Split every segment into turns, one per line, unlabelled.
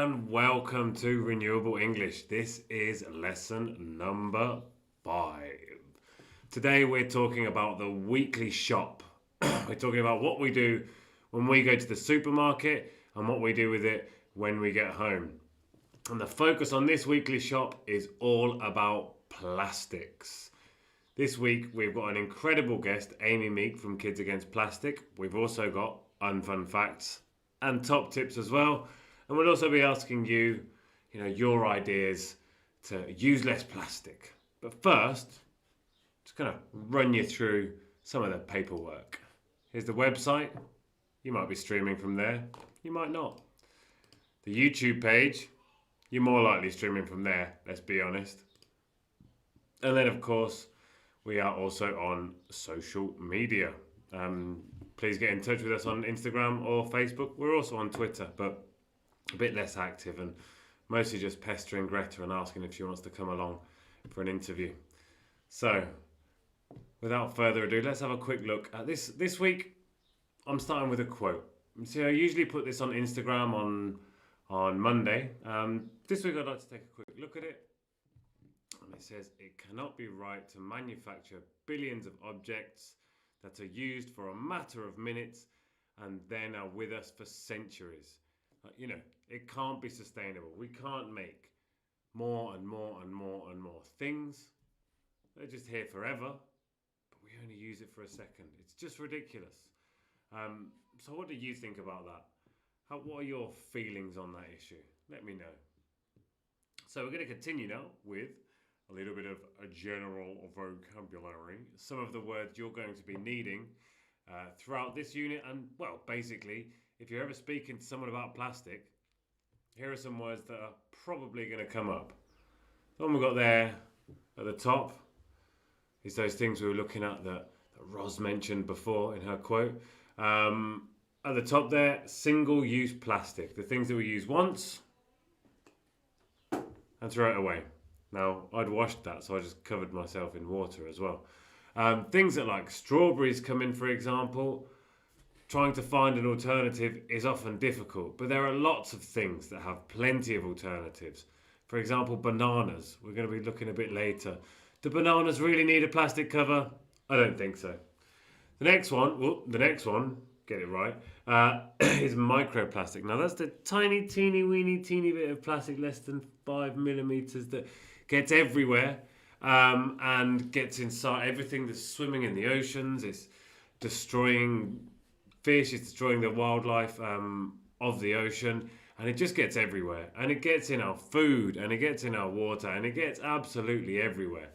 and welcome to Renewable English. This is lesson number 5. Today we're talking about the weekly shop. We're talking about what we do when we go to the supermarket and what we do with it when we get home. And the focus on this weekly shop is all about plastics. This week we've got an incredible guest, Meek from Kids Against Plastic. We've also got Unfun Facts and top tips as well. And we'll also be asking you, your ideas to use less plastic. But first, just going to run you through some of the paperwork. Here's the website. You might be streaming from there. You might not. The YouTube page. You're more likely streaming from there, let's be honest. And then, of course, we are also on social media. Please get in touch with us on Instagram or Facebook. We're also on Twitter, but a bit less active and mostly just pestering Greta and asking if she wants to come along for an interview. So, without further ado, let's have a quick look at this. This week, I'm starting with a quote. So I usually put this on Instagram on Monday. This week I'd like to take a quick look at it. And it says, "It cannot be right to manufacture billions of objects that are used for a matter of minutes and then are with us for centuries." It can't be sustainable. We can't make more and more and more and more things. They're just here forever, but we only use it for a second. It's just ridiculous. So what do you think about that? What are your feelings on that issue? Let me know. So we're going to continue now with a little bit of a general vocabulary. Some of the words you're going to be needing throughout this unit. And, well, basically, if you're ever speaking to someone about plastic, here are some words that are probably going to come up. The one we've got there at the top is those things we were looking at that Roz mentioned before in her quote. At the top there, single-use plastic. The things that we use once and throw it away. Now, I'd washed that, so I just covered myself in water as well. Things that like strawberries come in, for example. Trying to find an alternative is often difficult, but there are lots of things that have plenty of alternatives. For example, bananas. We're going to be looking a bit later. Do bananas really need a plastic cover? I don't think so. The next one, get it right, is microplastic. Now that's the tiny, teeny, weeny, teeny bit of plastic less than 5 millimeters that gets everywhere and gets inside everything that's swimming in the oceans. It's destroying fish, it's destroying the wildlife of the ocean, and it just gets everywhere. And it gets in our food, and it gets in our water, and it gets absolutely everywhere.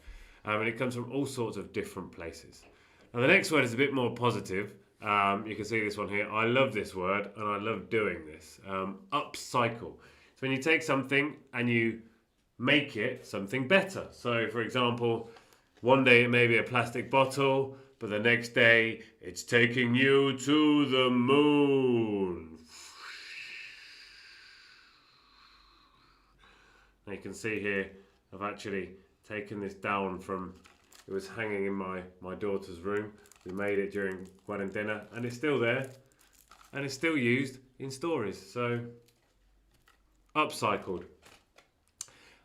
And it comes from all sorts of different places. Now the next word is a bit more positive. You can see this one here. I love this word, and I love doing this. Upcycle. So when you take something and you make it something better. So for example, one day it may be a plastic bottle, but the next day it's taking you to the moon. Now you can see here, I've actually taken this down from, it was hanging in my daughter's room. We made it during wedding dinner, and it's still there, and it's still used in stories. So, upcycled.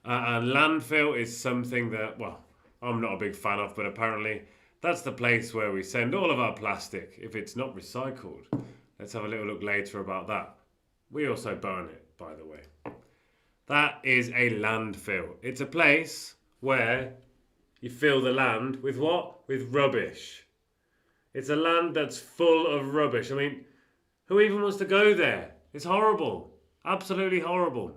And landfill is something that, well, I'm not a big fan of, but apparently that's the place where we send all of our plastic if it's not recycled. Let's have a little look later about that. We also burn it, by the way. That is a landfill. It's a place where you fill the land with what? With rubbish. It's a land that's full of rubbish. I mean, who even wants to go there? It's horrible. Absolutely horrible.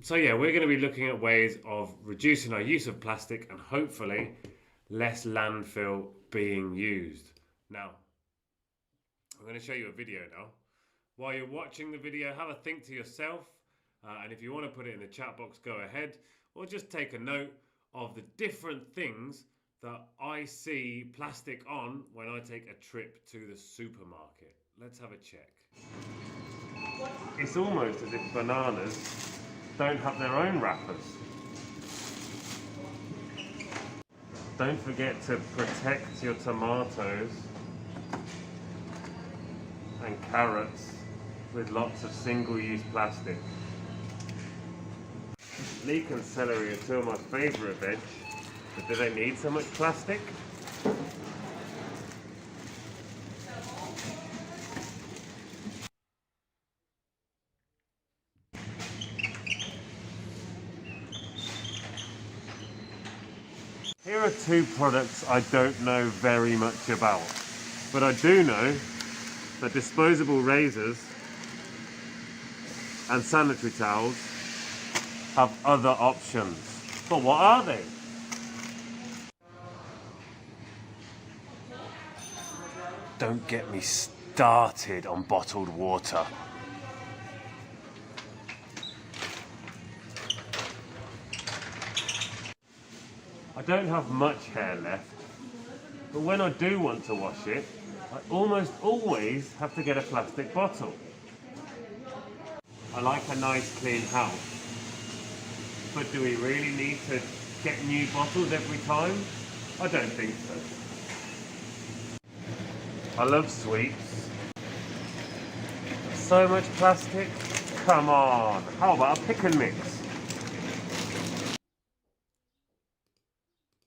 So yeah, we're going to be looking at ways of reducing our use of plastic and hopefully less landfill being used. Now, I'm going to show you a video now. While you're watching the video, have a think to yourself. And if you want to put it in the chat box, go ahead. Or just take a note of the different things that I see plastic on when I take a trip to the supermarket. Let's have a check. It's almost as if bananas don't have their own wrappers. Don't forget to protect your tomatoes and carrots with lots of single-use plastic. Leek and celery are two of my favourite veg, but do they need so much plastic? Here are two products I don't know very much about, but I do know that disposable razors and sanitary towels have other options. But what are they? Don't get me started on bottled water. I don't have much hair left, but when I do want to wash it, I almost always have to get a plastic bottle. I like a nice clean house, but do we really need to get new bottles every time? I don't think so. I love sweets. So much plastic? Come on, how about a pick and mix?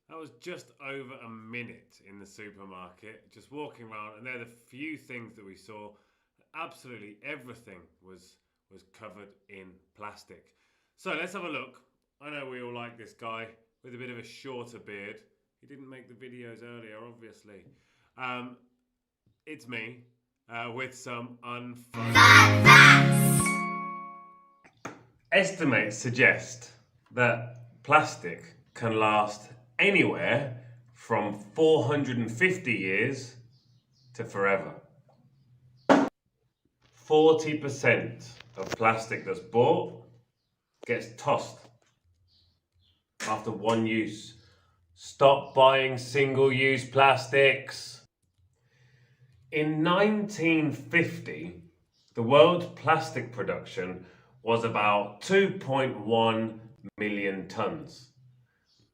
That was just over a minute in the supermarket, just walking around, and they're the few things that we saw. Absolutely everything was covered in plastic. So let's have a look. I know we all like this guy with a bit of a shorter beard. He didn't make the videos earlier, obviously. It's me with some Unfun Facts. Estimates suggest that plastic can last anywhere from 450 years to forever. 40% of plastic that's bought gets tossed after one use. Stop buying single-use plastics. In 1950, the world's plastic production was about 2.1 million tons.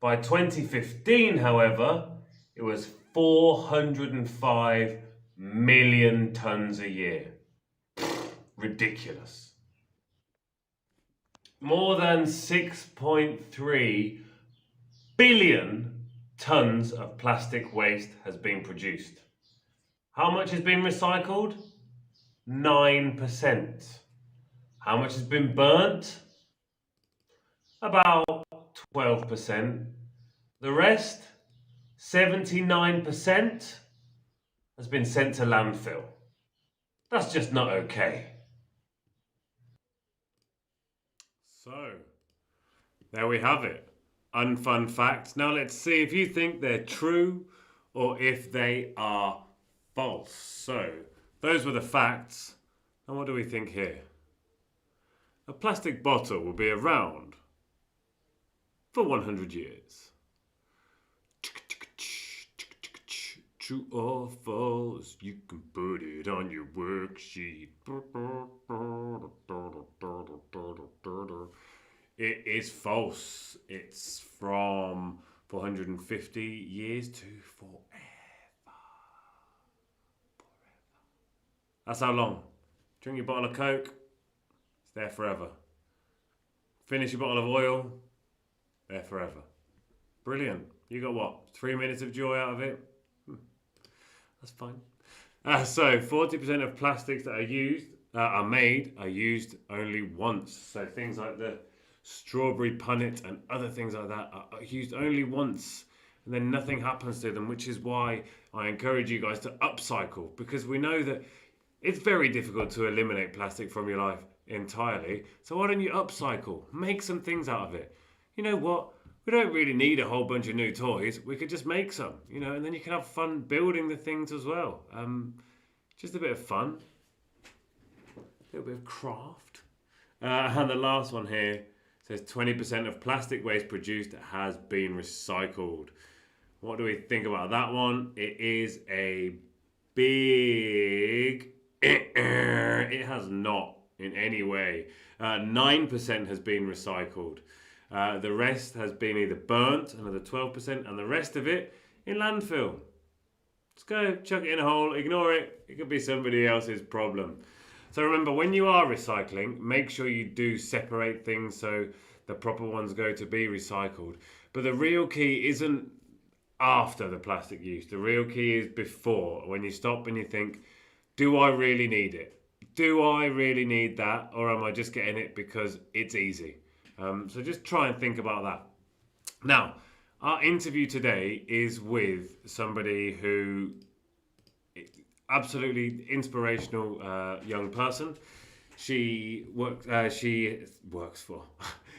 By 2015, however, it was 405 million tons a year. Ridiculous. More than 6.3 billion tons of plastic waste has been produced. How much has been recycled? 9%. How much has been burnt? About 12%. The rest, 79%, has been sent to landfill. That's just not okay. So, there we have it. Unfun facts. Now let's see if you think they're true or if they are false. So, those were the facts. And what do we think here? A plastic bottle will be around for 100 years. True or false, you can put it on your worksheet. It is false. It's from 450 years to forever. That's how long. Drink your bottle of Coke, it's there forever. Finish your bottle of oil, there forever. Brilliant. You got what? 3 minutes of joy out of it? That's fine. So 40% of plastics that are used only once. So things like the strawberry punnet and other things like that are used only once, and then nothing happens to them, which is why I encourage you guys to upcycle, because we know that it's very difficult to eliminate plastic from your life entirely. So why don't you upcycle? Make some things out of it. You know what? We don't really need a whole bunch of new toys. We could just make some, and then you can have fun building the things as well. Just a bit of fun. A little bit of craft. And the last one here says 20% of plastic waste produced has been recycled. What do we think about that one? It is a big... It has not in any way. 9% has been recycled. The rest has been either burnt, another 12%, and the rest of it in landfill. Just go chuck it in a hole, ignore it. It could be somebody else's problem. So remember, when you are recycling, make sure you do separate things so the proper ones go to be recycled. But the real key isn't after the plastic use. The real key is before, when you stop and you think, do I really need it? Do I really need that? Or am I just getting it because it's easy? So just try and think about that. Now, our interview today is with somebody who absolutely inspirational young person. She works for.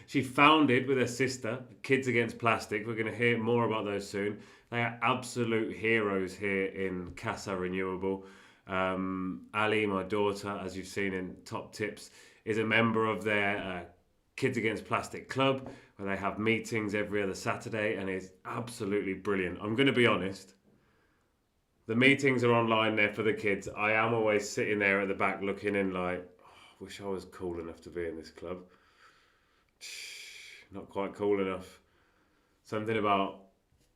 She founded with her sister Kids Against Plastic. We're going to hear more about those soon. They are absolute heroes here in Casa Renewable. Ali, my daughter, as you've seen in Top Tips, is a member of their Kids Against Plastic Club, where they have meetings every other Saturday, and is absolutely brilliant. I'm going to be honest. The meetings are online there for the kids. I am always sitting there at the back looking in like, oh, I wish I was cool enough to be in this club. Not quite cool enough. Something about,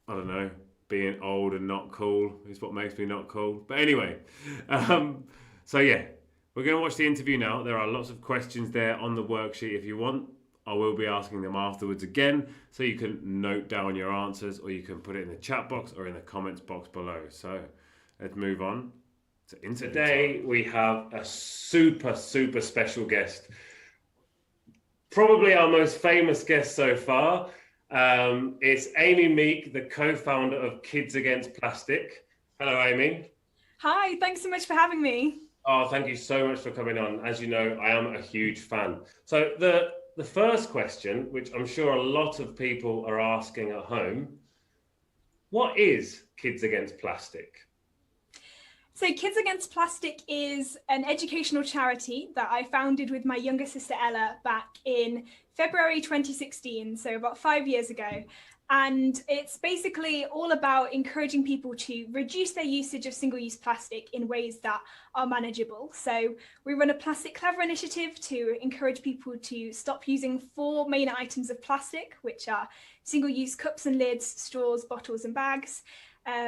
I don't know, being old and not cool is what makes me not cool. But anyway, so yeah, we're going to watch the interview now. There are lots of questions there on the worksheet if you want. I will be asking them afterwards again, so you can note down your answers, or you can put it in the chat box or in the comments box below. So let's move on to interview. Today we have a super special guest. Probably our most famous guest so far. It's Amy Meek, the co-founder of Kids Against Plastic. Hello, Amy.
Hi, thanks so much for having me.
Oh, thank you so much for coming on. As you know, I am a huge fan. So the first question, which I'm sure a lot of people are asking at home, what is Kids Against Plastic?
So Kids Against Plastic is an educational charity that I founded with my younger sister Ella back in February 2016, so about 5 years ago. And it's basically all about encouraging people to reduce their usage of single-use plastic in ways that are manageable. So we run a Plastic Clever initiative to encourage people to stop using 4 main items of plastic, which are single-use cups and lids, straws, bottles and bags.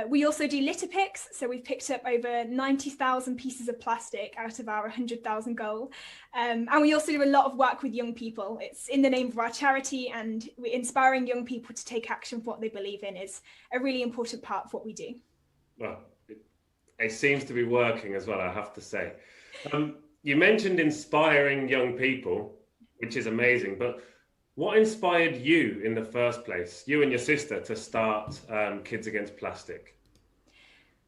We also do litter picks, so we've picked up over 90,000 pieces of plastic out of our 100,000 goal. And we also do a lot of work with young people. It's in the name of our charity, and we're inspiring young people to take action for what they believe in is a really important part of what we do.
Well, it seems to be working as well, I have to say. You mentioned inspiring young people, which is amazing, but what inspired you in the first place, you and your sister, to start Kids Against Plastic?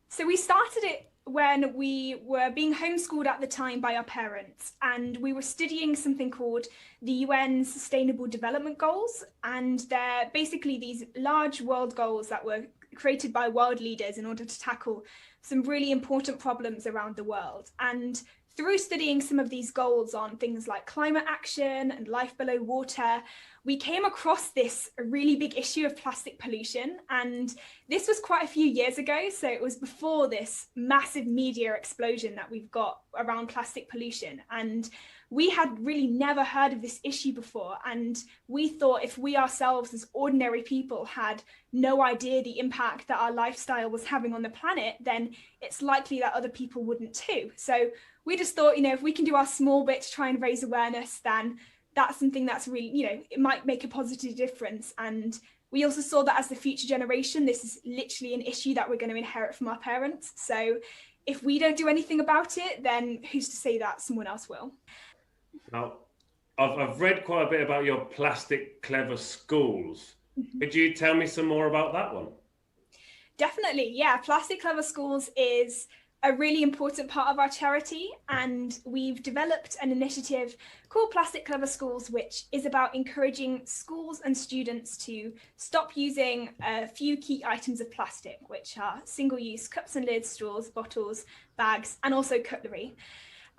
So we started it when we were being homeschooled at the time by our parents, and we were studying something called the UN Sustainable Development Goals, and they're basically these large world goals that were created by world leaders in order to tackle some really important problems around the world. And through studying some of these goals on things like climate action and life below water, we came across this really big issue of plastic pollution. And this was quite a few years ago. So it was before this massive media explosion that we've got around plastic pollution. And we had really never heard of this issue before. And we thought if we ourselves as ordinary people had no idea the impact that our lifestyle was having on the planet, then it's likely that other people wouldn't too. So we just thought, if we can do our small bit to try and raise awareness, then that's something that's really, it might make a positive difference. And we also saw that as the future generation, this is literally an issue that we're going to inherit from our parents. So if we don't do anything about it, then who's to say that someone else will?
Now, I've read quite a bit about your Plastic Clever schools. Mm-hmm. Could you tell me some more about that one?
Definitely, yeah. Plastic Clever Schools is a really important part of our charity, and we've developed an initiative called Plastic Clever Schools, which is about encouraging schools and students to stop using a few key items of plastic, which are single-use cups and lids, straws, bottles, bags, and also cutlery,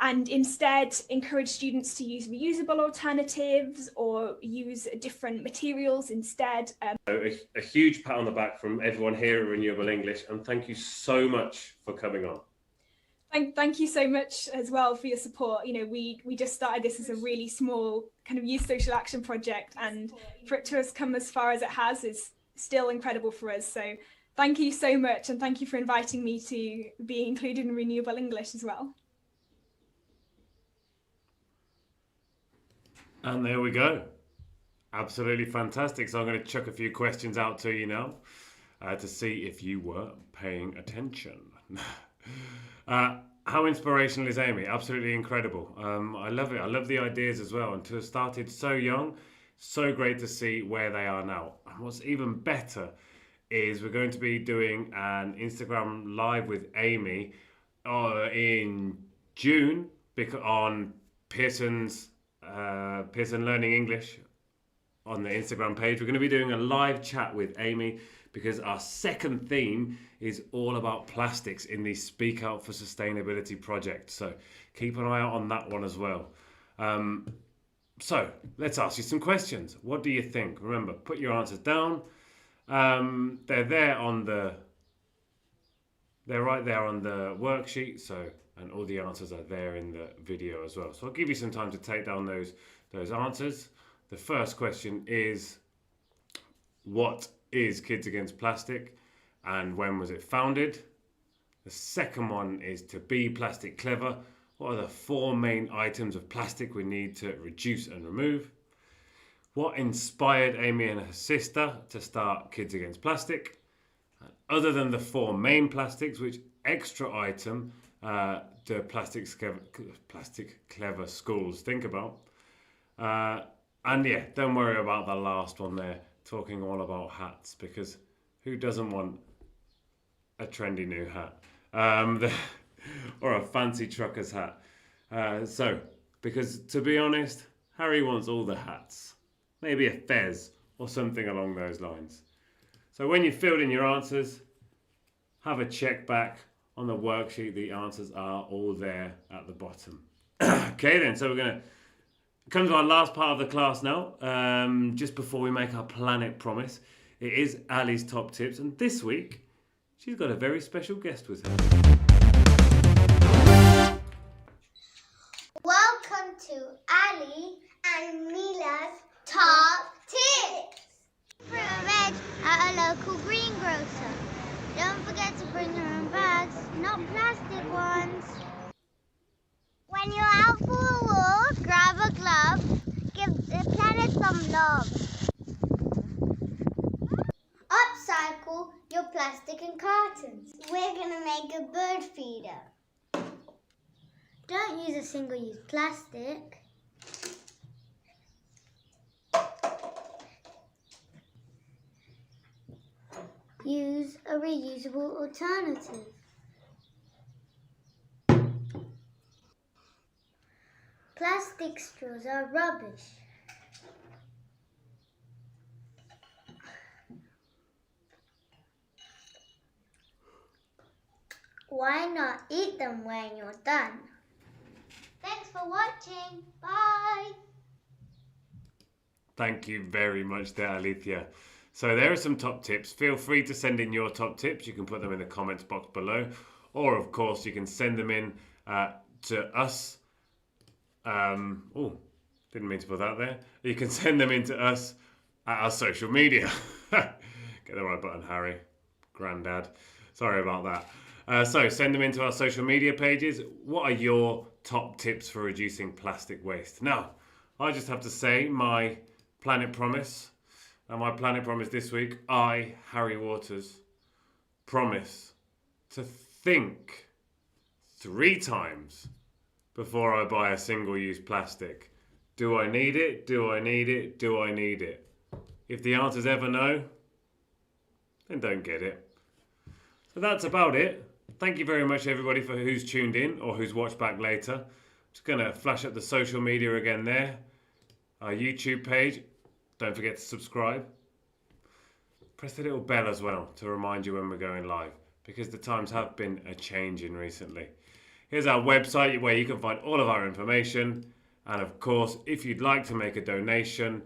and instead encourage students to use reusable alternatives or use different materials instead.
A huge pat on the back from everyone here at Renewable English, and thank you so much for coming on.
Thank you so much as well for your support. We just started this as a really small kind of youth social action project, and for it to have come as far as it has is still incredible for us. So thank you so much, and thank you for inviting me to be included in Renewable English as well.
And there we go. Absolutely fantastic. So I'm going to chuck a few questions out to you now to see if you were paying attention. How inspirational is Amy? Absolutely incredible. I love it. I love the ideas as well. And to have started so young, so great to see where they are now. And what's even better is we're going to be doing an Instagram live with Amy in June on Pearson Learning English on the Instagram page. We're going to be doing a live chat with Amy because our second theme is all about plastics in the Speak Out for Sustainability project. So keep an eye out on that one as well. So let's ask you some questions. What do you think? Remember, put your answers down. They're right there on the worksheet. So, and all the answers are there in the video as well. So I'll give you some time to take down those answers. The first question is, what is Kids Against Plastic and when was it founded? The second one is, to be plastic clever, what are the 4 main items of plastic we need to reduce and remove? What inspired Amy and her sister to start Kids Against Plastic? Other than the 4 main plastics, which extra item do plastic clever schools think about? And yeah, don't worry about the last one there, talking all about hats, because who doesn't want a trendy new hat? Or a fancy trucker's hat. Because to be honest, Harry wants all the hats. Maybe a fez or something along those lines. So when you've filled in your answers, have a check back on the worksheet. The answers are all there at the bottom. Okay then, so we're going to come to our last part of the class now. Just before we make our planet promise, it is Ali's top tips. And this week, she's got a very special guest with her.
Welcome to Ali and Mila's Top Tips. Fruit and veg at a local greengrocer. Don't forget to bring your own bags, not plastic ones. When you're out for a walk, grab a glove, give the planet some love. Upcycle your plastic and cartons. We're gonna make a bird feeder. Don't use a single-use plastic. Use a reusable alternative. Plastic straws are rubbish. Why not eat them when you're done? Thanks for watching. Bye.
Thank you very much there, Alethea. So there are some top tips. Feel free to send in your top tips. You can put them in the comments box below. Or, of course, you can send them in to us. Didn't mean to put that there. You can send them in to us at our social media. Get the right button, Harry. Grandad. Sorry about that. So send them into our social media pages. What are your top tips for reducing plastic waste? Now, I just have to say my planet promise. And my planet promise this week, I, Harry Waters, promise to think 3 times before I buy a single-use plastic. Do I need it? Do I need it? Do I need it? If the answer's ever no, then don't get it. So that's about it. Thank you very much, everybody, for who's tuned in or who's watched back later. Just going to flash up the social media again there. Our YouTube page. Don't forget to subscribe. Press the little bell as well to remind you when we're going live, because the times have been a changing recently. Here's our website where you can find all of our information. And of course, if you'd like to make a donation,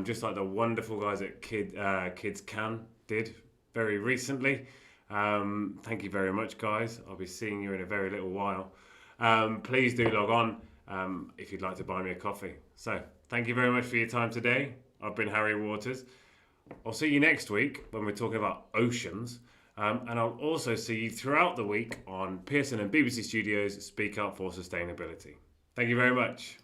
just like the wonderful guys at Kids Can did very recently. Thank you very much, guys. I'll be seeing you in a very little while. Please do log on if you'd like to buy me a coffee. So thank you very much for your time today. I've been Harry Waters. I'll see you next week when we're talking about oceans. And I'll also see you throughout the week on Pearson and BBC Studios Speak Out for Sustainability. Thank you very much.